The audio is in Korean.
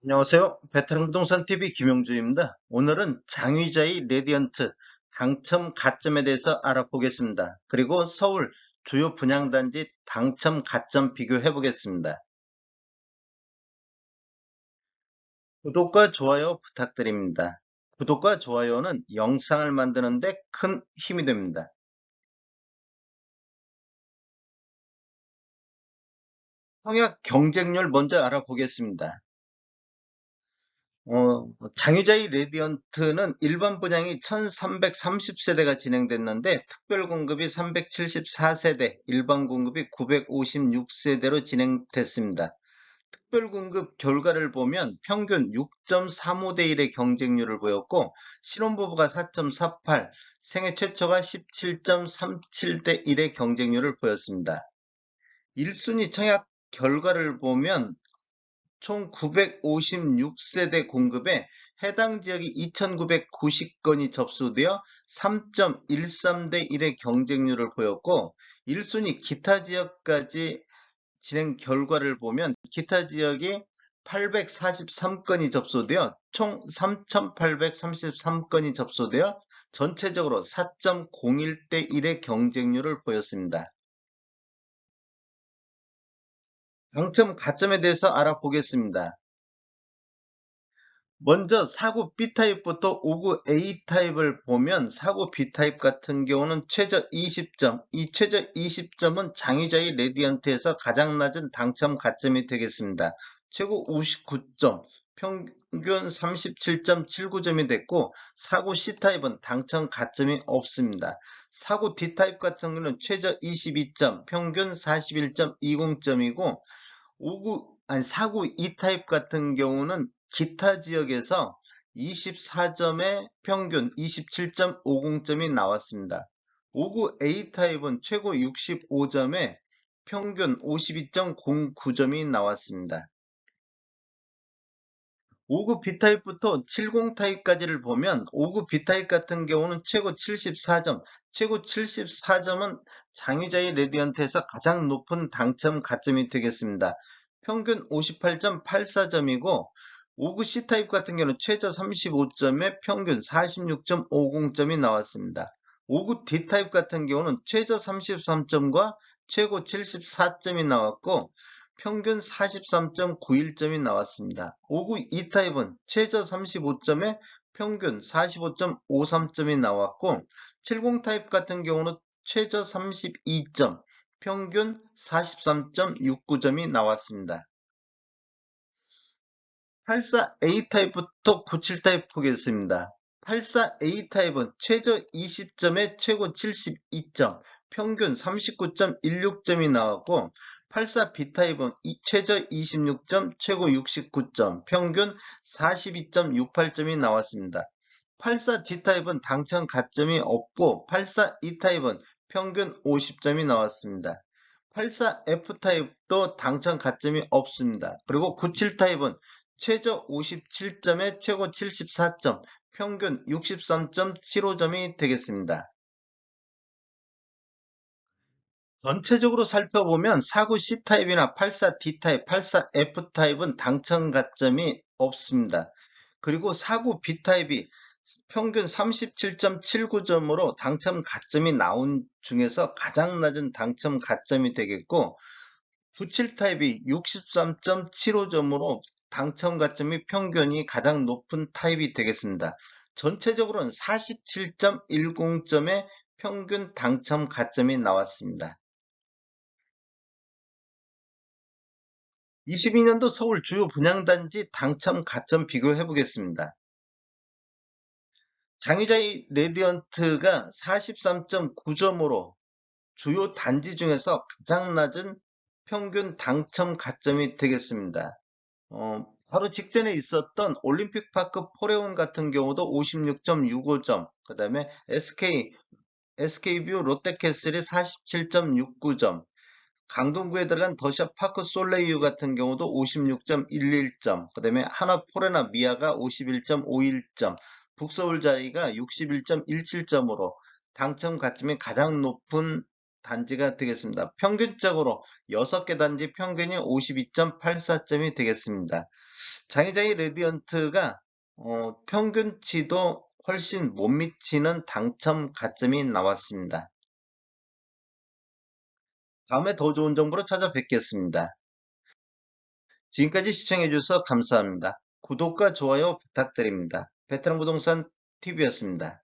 안녕하세요. 베테랑 부동산 TV 김용주입니다. 오늘은 장위자의 레디언트 당첨 가점에 대해서 알아보겠습니다. 그리고 서울 주요 분양단지 당첨 가점 비교해 보겠습니다. 구독과 좋아요 부탁드립니다. 구독과 좋아요는 영상을 만드는데 큰 힘이 됩니다. 청약 경쟁률 먼저 알아보겠습니다. 장유자의 레디언트는 일반 분양이 1330세대가 진행됐는데 특별 공급이 374세대, 일반 공급이 956세대로 진행됐습니다. 특별 공급 결과를 보면 평균 6.35대 1의 경쟁률을 보였고 신혼부부가 4.48, 생애 최초가 17.37대 1의 경쟁률을 보였습니다. 1순위 청약 결과를 보면 총 956세대 공급에 해당 지역이 2,990건이 접수되어 3.13대 1의 경쟁률을 보였고 1순위 기타 지역까지 진행 결과를 보면 기타 지역이 843건이 접수되어 총 3,833건이 접수되어 전체적으로 4.01대 1의 경쟁률을 보였습니다. 당첨 가점에 대해서 알아보겠습니다. 먼저 사구 B타입부터 5구 A타입을 보면 사구 B타입 같은 경우는 최저 20점, 이 최저 20점은 장위자의 레디언트에서 가장 낮은 당첨 가점이 되겠습니다. 최고 59점, 평균 37.79점이 됐고 사구 C타입은 당첨 가점이 없습니다. 사구 D타입 같은 경우는 최저 22점, 평균 41.20점이고 사구 E타입 같은 경우는 기타 지역에서 24점에 평균 27.50점이 나왔습니다. 5구 A타입은 최고 65점에 평균 52.09점이 나왔습니다. 5구 B타입부터 70 타입까지를 보면 5구 B타입 같은 경우는 최고 74점, 최고 74점은 장위자의 레디언트에서 가장 높은 당첨 가점이 되겠습니다. 평균 58.84점이고 5구 C타입 같은 경우는 최저 35점에 평균 46.50점이 나왔습니다. 5구 D타입 같은 경우는 최저 33점과 최고 74점이 나왔고 평균 43.91점이 나왔습니다. 5구 E타입은 최저 35점에 평균 45.53점이 나왔고 70 타입 같은 경우는 최저 32점, 평균 43.69점이 나왔습니다. 84A타입부터 97타입 보겠습니다. 84A타입은 최저 20점에 최고 72점, 평균 39.16점이 나왔고 84B타입은 최저 26점, 최고 69점, 평균 42.68점이 나왔습니다. 84D타입은 당첨 가점이 없고 84E타입은 평균 50점이 나왔습니다. 84F타입도 당첨 가점이 없습니다. 그리고 97타입은 최저 57점에 최고 74점, 평균 63.75점이 되겠습니다. 전체적으로 살펴보면 49 C타입이나 84 D타입, 84 F타입은 당첨 가점이 없습니다. 그리고 49 B타입이 평균 37.79점으로 당첨 가점이 나온 중에서 가장 낮은 당첨 가점이 되겠고 97타입이 63.75점으로 당첨 가점이 평균이 가장 높은 타입이 되겠습니다. 전체적으로는 47.10점의 평균 당첨 가점이 나왔습니다. 22년도 서울 주요 분양단지 당첨 가점 비교해 보겠습니다. 장유자의 레디언트가 43.9점으로 주요 단지 중에서 가장 낮은 평균 당첨 가점이 되겠습니다. 바로 직전에 있었던 올림픽파크 포레온 같은 경우도 56.65점, 그 다음에 SK뷰 롯데캐슬이 47.69점, 강동구에 들어간 더샵 파크 솔레이유 같은 경우도 56.11점, 그 다음에 하나포레나 미아가 51.51점, 북서울자이가 61.17점으로 당첨 가점이 가장 높은 단지가 되겠습니다. 평균적으로 6개 단지 평균이 52.84점이 되겠습니다. 장의자의 레디언트가 평균치도 훨씬 못 미치는 당첨 가점이 나왔습니다. 다음에 더 좋은 정보로 찾아뵙겠습니다. 지금까지 시청해주셔서 감사합니다. 구독과 좋아요 부탁드립니다. 베테랑 부동산 TV였습니다.